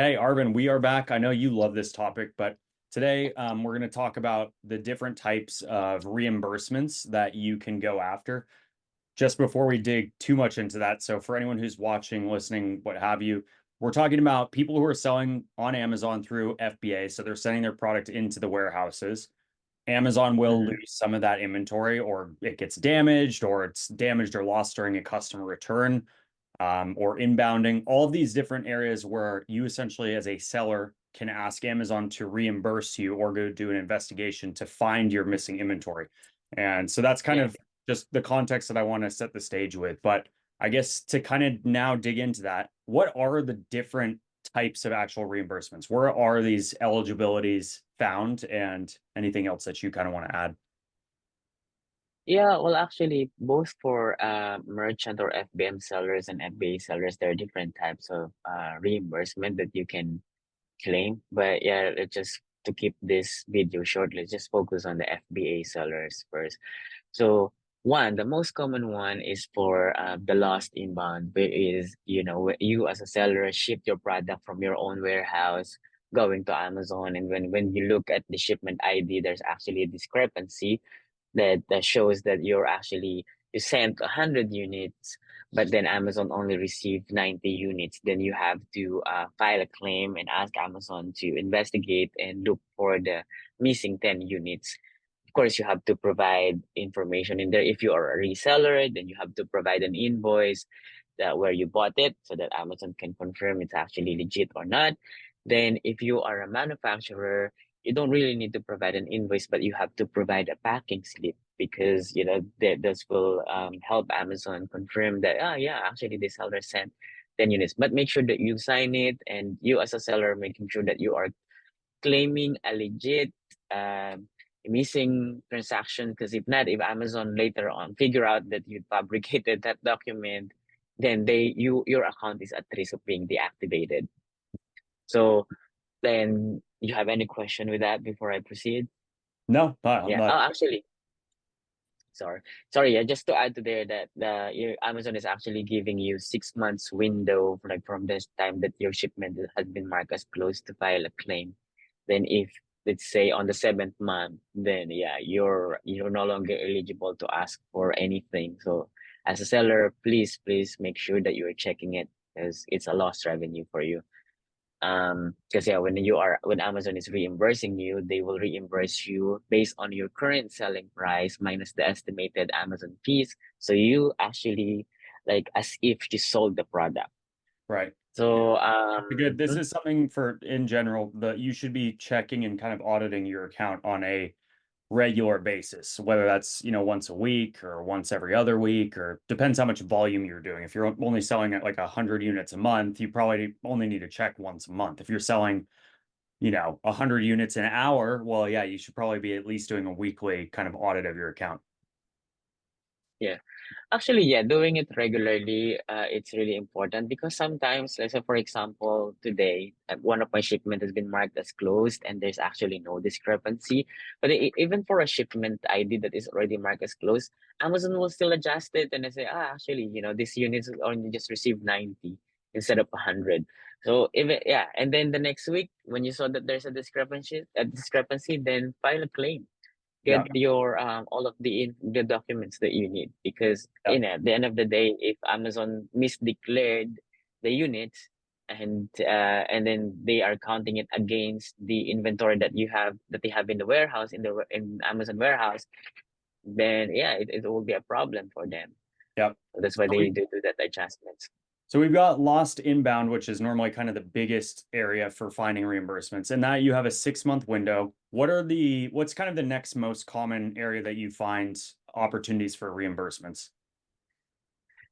Hey, Arvin, we are back. I know you love this topic, but today we're going to talk about the different types of reimbursements that you can go after. Just before we dig too much into that, so for anyone who's watching, listening, what have you, we're talking about people who are selling on Amazon through FBA. So they're sending their product into the warehouses. Amazon will Mhm. lose some of that inventory, or it gets damaged, or it's damaged or lost during a customer return, or inbounding. All of these different areas where you essentially, as a seller, can ask Amazon to reimburse you or go do an investigation to find your missing inventory. And so that's kind Yeah. of just the context that I want to set the stage with. But I guess to kind of now dig into that, what are the different types of actual reimbursements? Where are these eligibilities found, and anything else that you kind of want to add? Yeah, well, actually, both for merchant or FBM sellers and FBA sellers, there are different types of reimbursement that you can claim. But yeah, let's just to keep this video short, let's just focus on the FBA sellers first. So one, the most common one is for the lost inbound, which is, you as a seller ship your product from your own warehouse going to Amazon. And when you look at the shipment ID, there's actually a discrepancy that shows that you sent 100 units, but then Amazon only received 90 units. Then you have to file a claim and ask Amazon to investigate and look for the missing 10 units. Of course, you have to provide information in there. If you are a reseller, then you have to provide an invoice that where you bought it so that Amazon can confirm it's actually legit or not. Then if you are a manufacturer, you don't really need to provide an invoice, but you have to provide a packing slip because that this will help Amazon confirm that yeah, actually the seller sent 10 units. But make sure that you sign it, and you as a seller making sure that you are claiming a legit missing transaction. Because if Amazon later on figure out that you fabricated that document, then your account is at risk of being deactivated. So then, you have any question with that before I proceed? No, Yeah. Oh, actually, sorry. Yeah, just to add to there that Amazon is actually giving you 6 months window, like from this time that your shipment has been marked as closed to file a claim. Then if let's say on the seventh month, then yeah, you're no longer eligible to ask for anything. So as a seller, please make sure that you are checking it because it's a lost revenue for you. Because yeah, when Amazon is reimbursing you, they will reimburse you based on your current selling price minus the estimated Amazon fees. So you actually like as if you sold the product. right. So Good. This is something for in general that you should be checking and kind of auditing your account on a regular basis, whether that's, once a week or once every other week, or depends how much volume you're doing. If you're only selling at like 100 units a month, you probably only need to check once a month. If you're selling, 100 units an hour, well, yeah, you should probably be at least doing a weekly kind of audit of your account. yeah. Actually, yeah, doing it regularly, it's really important because sometimes, let's say, for example, today, one of my shipment has been marked as closed and there's actually no discrepancy. But even for a shipment ID that is already marked as closed, Amazon will still adjust it and they say, actually, this unit only just received 90 instead of 100. So even, yeah, and then the next week, when you saw that there's a discrepancy, then file a claim, Yeah. get your all of the documents that you need, because Yeah. at the end of the day, if Amazon misdeclared the units, and then they are counting it against the inventory that they have in the warehouse, in Amazon warehouse, then yeah, it will be a problem for them. Yeah. So that's why So we they do that adjustments. So we've got lost inbound, which is normally kind of the biggest area for finding reimbursements. And that you have a 6 month window. What's kind of the next most common area that you find opportunities for reimbursements?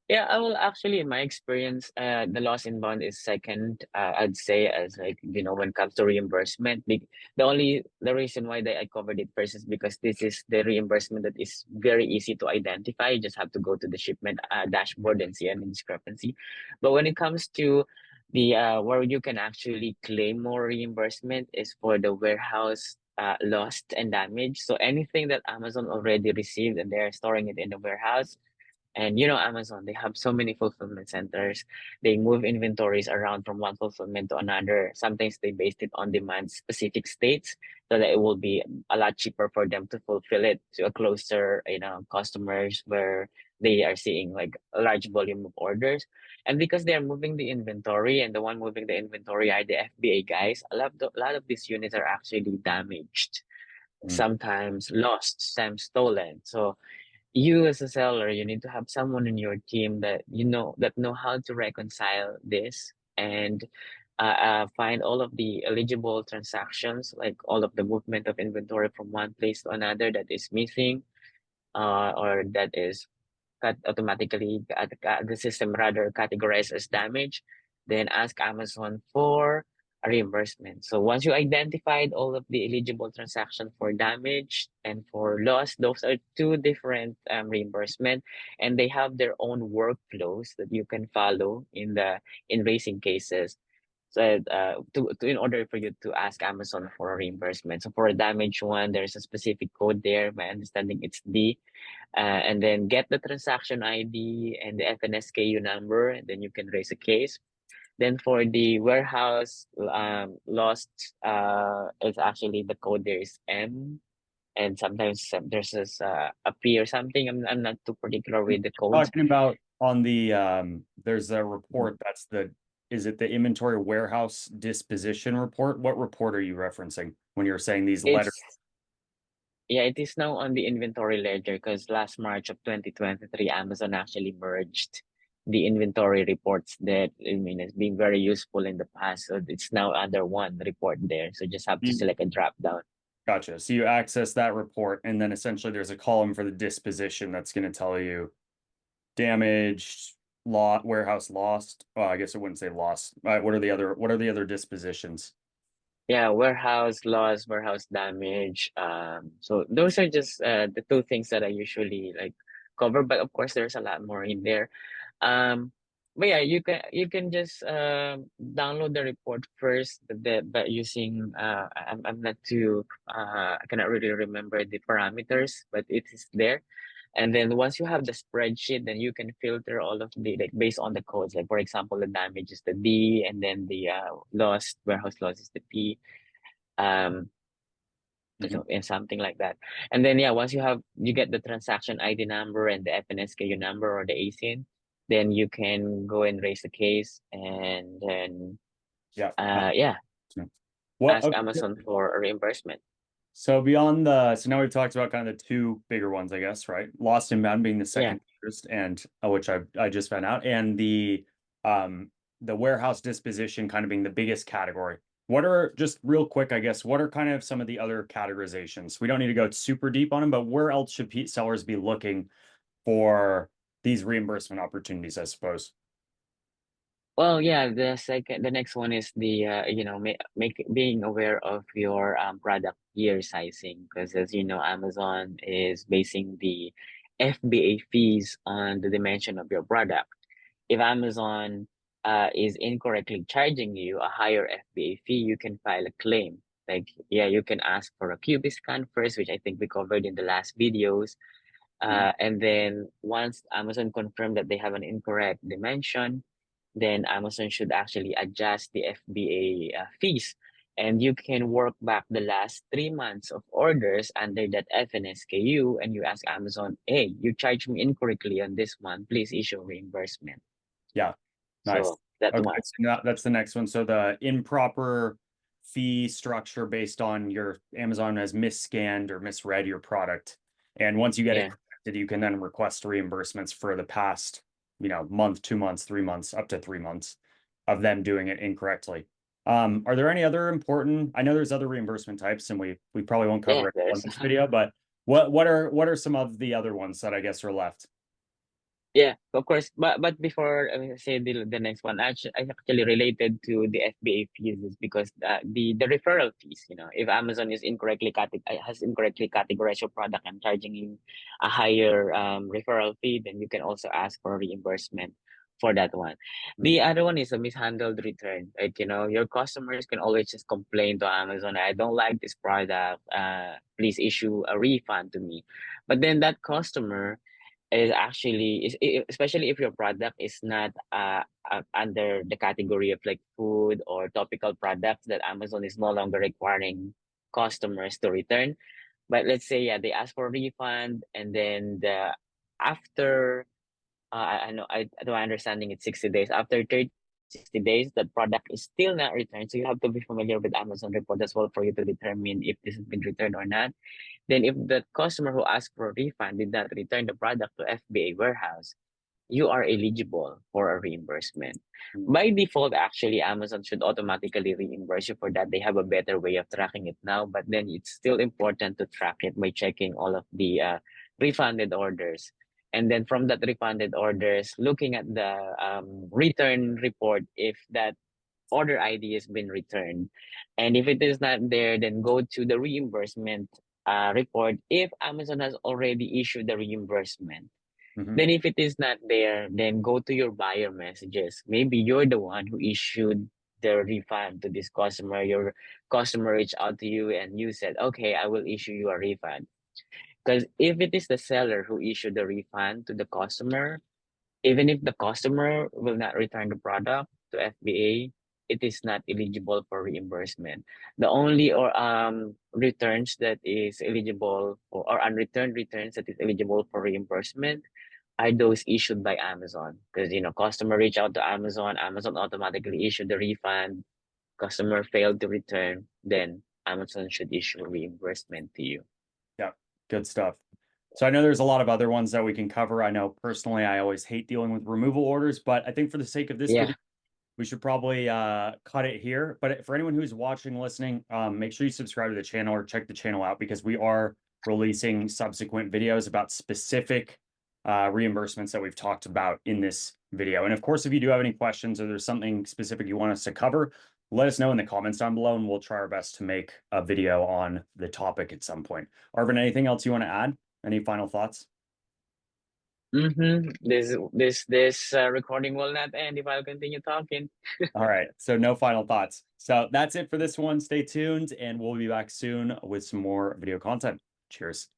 Yeah, I will actually, in my experience, the loss inbound is second. I'd say, as like when it comes to reimbursement. The reason why I covered it first is because this is the reimbursement that is very easy to identify. You just have to go to the shipment dashboard and see any discrepancy. But when it comes to the where you can actually claim more reimbursement is for the warehouse lost and damaged. So anything that Amazon already received and they're storing it in the warehouse, And Amazon, they have so many fulfillment centers. They move inventories around from one fulfillment to another. Sometimes they based it on demand specific states so that it will be a lot cheaper for them to fulfill it to a closer, customers where they are seeing like a large volume of orders. And because they are moving the inventory and the one moving the inventory are the FBA guys, a lot of these units are actually damaged, Mm. sometimes lost, sometimes stolen. So you as a seller, you need to have someone in your team that know how to reconcile this and find all of the eligible transactions, like all of the movement of inventory from one place to another that is missing, or that is automatically the system rather categorized as damage, then ask Amazon for a reimbursement. So once you identified all of the eligible transactions for damage and for loss, those are two different reimbursement, and they have their own workflows that you can follow in raising cases. So in order for you to ask Amazon for a reimbursement. So for a damaged one, there's a specific code there. My understanding it's D, and then get the transaction ID and the FNSKU number, and then you can raise a case. Then for the warehouse lost, it's actually the code there is M, and sometimes there's a P or something. I'm not too particular with the codes. Talking about on the there's a Mhm. report that's is it the inventory warehouse disposition report? What report are you referencing when you're saying these letters? It's Yeah, it is now on the inventory ledger because last March of 2023, Amazon actually merged the inventory reports that I mean has been very useful in the past. So it's now under one report there. So just have to You, select a drop down. gotcha. So you access that report, and then essentially there's a column for the disposition that's going to tell you damaged, lot, warehouse lost. Well, I guess I wouldn't say lost. What are the other dispositions? Yeah, warehouse loss, warehouse damage. So those are just the two things that I usually like cover, but of course there's a lot more in there. Um, but yeah, you can just download the report first, but using I'm not too I cannot really remember the parameters, but it is there. And then once you have the spreadsheet, then you can filter all of the like based on the codes. Like for example, the damage is the D, and then the lost warehouse loss is the P. Um, Mhm. so and something like that. And then yeah, once you get the transaction ID number and the FNSKU number or the ASIN, then you can go and raise the case and then Yeah. yeah, What? ask Okay. Amazon for a reimbursement. So so now we've talked about kind of the two bigger ones, I guess, right? Lost and Bound being the Yeah. second biggest, and which I just found out, and um the warehouse disposition kind of being the biggest category. What are just real quick, I guess, what are kind of some of the other categorizations? We don't need to go super deep on them, but where else should sellers be looking for these reimbursement opportunities, I suppose? Well, yeah, the next one is the being aware of your product year sizing, because as you know, Amazon is basing the FBA fees on the dimension of your product. If Amazon is incorrectly charging you a higher FBA fee, you can file a claim. Like, yeah, you can ask for a QB scan first, which I think we covered in the last videos. Mhm. And then once Amazon confirmed that they have an incorrect dimension, then Amazon should actually adjust the FBA fees. And you can work back the last 3 months of orders under that FNSKU, and you ask Amazon, hey, you charged me incorrectly on this one. Please issue reimbursement. Yeah, nice. So that Okay, one. so that's the next one. So the improper fee structure based on your Amazon has misscanned or misread your product. And once you get it Yeah. corrected, you can then request reimbursements for the past, month, 2 months, 3 months, up to 3 months of them doing it incorrectly. Are there any other important, I know there's other reimbursement types and we probably won't Yeah, cover it on there's this video, but what are some of the other ones that I guess are left? yeah, of course. But before I say the next one, actually related to the FBA fees is because the referral fees. If Amazon has incorrectly categorized your product and charging you a higher referral fee, then you can also ask for reimbursement for that one. Hmm. The other one is a mishandled return. Like your customers can always just complain to Amazon, I don't like this product. Please issue a refund to me. But then that customer is actually especially if your product is not under the category of like food or topical products that Amazon is no longer requiring customers to return. But let's say yeah, they ask for a refund, and then after I know I to my understanding it's 60 days. After 30, 60 days, that product is still not returned. So you have to be familiar with Amazon report as well for you to determine if this has been returned or not. Then if the customer who asked for a refund did not return the product to FBA warehouse, you are eligible for a reimbursement. Mm. By default, actually, Amazon should automatically reimburse you for that. They have a better way of tracking it now, but then it's still important to track it by checking all of the refunded orders. And then from that refunded orders, looking at the return report, if that order ID has been returned. And if it is not there, then go to the reimbursement report if Amazon has already issued the reimbursement. Mhm. Then if it is not there, then go to your buyer messages. Maybe you're the one who issued the refund to this customer. Your customer reached out to you and you said, okay, I will issue you a refund. Because if it is the seller who issued the refund to the customer, even if the customer will not return the product to FBA, it is not eligible for reimbursement. The only or returns that is eligible for, or unreturned returns that is eligible for reimbursement are those issued by Amazon. Because customer reach out to Amazon, Amazon automatically issued the refund, customer failed to return, then Amazon should issue reimbursement to you. Yeah, good stuff. So I know there's a lot of other ones that we can cover. I know personally I always hate dealing with removal orders, but I think for the sake of this Yeah. video, we should probably cut it here. But for anyone who's watching, listening, make sure you subscribe to the channel or check the channel out because we are releasing subsequent videos about specific reimbursements that we've talked about in this video. And of course, if you do have any questions or there's something specific you want us to cover, let us know in the comments down below and we'll try our best to make a video on the topic at some point. Arvin, anything else you want to add? Any final thoughts? Mm-hmm. This recording will not end if I'll continue talking. All right. So no final thoughts. So that's it for this one. Stay tuned and we'll be back soon with some more video content. Cheers.